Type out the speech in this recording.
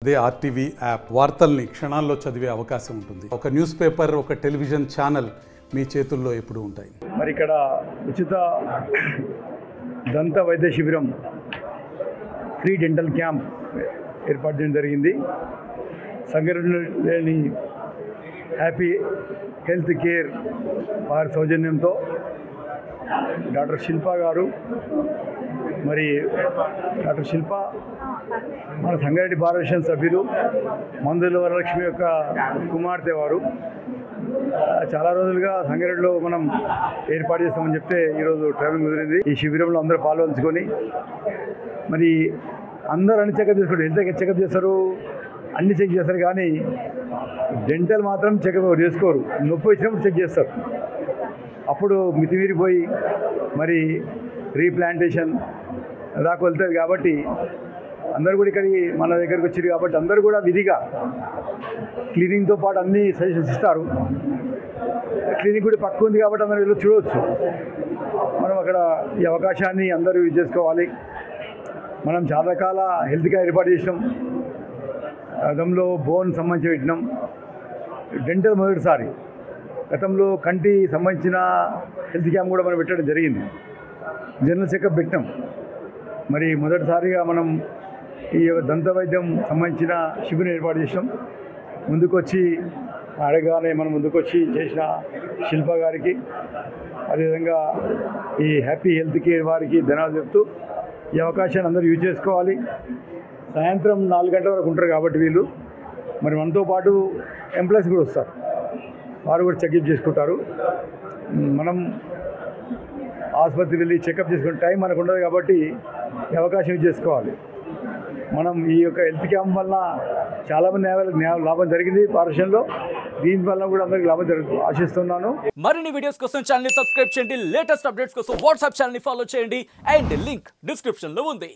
అదే RTV app వార్తల్ని క్షణాల్లో చదివే అవకాశం ఉంటుంది. ఒక న్యూస్ పేపర్, ఒక టెలివిజన్ ఛానల్ మీ చేతుల్లో ఎప్పుడూ ఉంటాయి. మరి ఇక్కడ ఉచిత దంత వైద్య శిబిరం, ఫ్రీ డెంటల్ క్యాంప్ ఏర్పాటు చేయడం జరిగింది. సంగారెడ్డిలోని హ్యాపీ హెల్త్ కేర్ వారి సౌజన్యంతో డాక్టర్ శిల్ప గారు, మరి డాక్టర్ శిల్ప మన సంగారెడ్డి భారతదేశం సభ్యులు, మందుల వరలక్ష్మి యొక్క కుమార్తె వారు. చాలా రోజులుగా సంగారెడ్డిలో మనం ఏర్పాటు చేస్తామని చెప్తే ఈరోజు ట్రైనింగ్ కుదిరింది. ఈ శిబిరంలో అందరూ పాల్గొంచుకొని మరి అందరూ అన్ని చెకప్ చేసుకుంటారు. హెల్త్ చెకప్ చేస్తారు, అన్ని చెక్ చేస్తారు, కానీ డెంటల్ మాత్రం చెకప్ చేసుకోరు. నొప్పి వచ్చినప్పుడు చెక్ చేస్తారు. అప్పుడు మితిమీరిపోయి మరి రీప్లాంటేషన్ దాకా వెళ్తుంది. కాబట్టి అందరూ కూడా ఇక్కడికి మన దగ్గరికి వచ్చారు. కాబట్టి అందరూ కూడా విధిగా క్లీనింగ్తో పాటు అన్ని సజెషన్స్ ఇస్తారు. క్లినిక్ కూడా పక్క ఉంది కాబట్టి అందరూ వెళ్ళి చూడవచ్చు. మనం అక్కడ ఈ అవకాశాన్ని అందరూ యూజ్ చేసుకోవాలి. మనం చాలా రకాల హెల్త్ కేర్ ఏర్పాటు చేసినాం. గతంలో బోన్ సంబంధించి పెట్టినాం. డెంటల్ మొదటిసారి, గతంలో కంటి సంబంధించిన హెల్త్ క్యాంప్ కూడా మనం పెట్టడం జరిగింది. జనరల్ చెకప్ పెట్టినాం. మరి మొదటిసారిగా మనం ఈ దంత వైద్యం సంబంధించిన శిబిరం ఏర్పాటు చేసినాం. ముందుకొచ్చి అడగానే మనం ముందుకొచ్చి చేసిన శిల్ప గారికి, అదేవిధంగా ఈ హ్యాపీ హెల్త్ కేర్ వారికి ధన్యవాదాలు చెప్తూ, ఈ అవకాశాన్ని అందరూ యూజ్ చేసుకోవాలి. సాయంత్రం 4 గంటల వరకు ఉంటారు కాబట్టి వీళ్ళు, మరి మనతో పాటు ఎంప్లాయీస్ కూడా వస్తారు. వారు కూడా చెకప్ చేసుకుంటారు. మనం ఆసుపత్రికి వెళ్ళి చెకప్ చేసుకునే టైం మనకు ఉండదు కాబట్టి ఈ అవకాశం యూజ్ చేసుకోవాలి. మనం ఈ యొక్క హెల్త్ క్యాంప్ వల్ల చాలామంది లాభం జరిగింది పార్షన్లో. దీనివల్ల కూడా అందరికీ లాభం జరుగుతుంది ఆశిస్తున్నాను. మరిన్ని వీడియోస్ కోసం ఛానల్ ని సబ్స్క్రైబ్ చేయండి. లేటెస్ట్ అప్డేట్స్ కోసం వాట్సాప్ ఛానల్ ని ఫాలో చేయండి. అండ్ లింక్ డిస్క్రిప్షన్ లో ఉంది.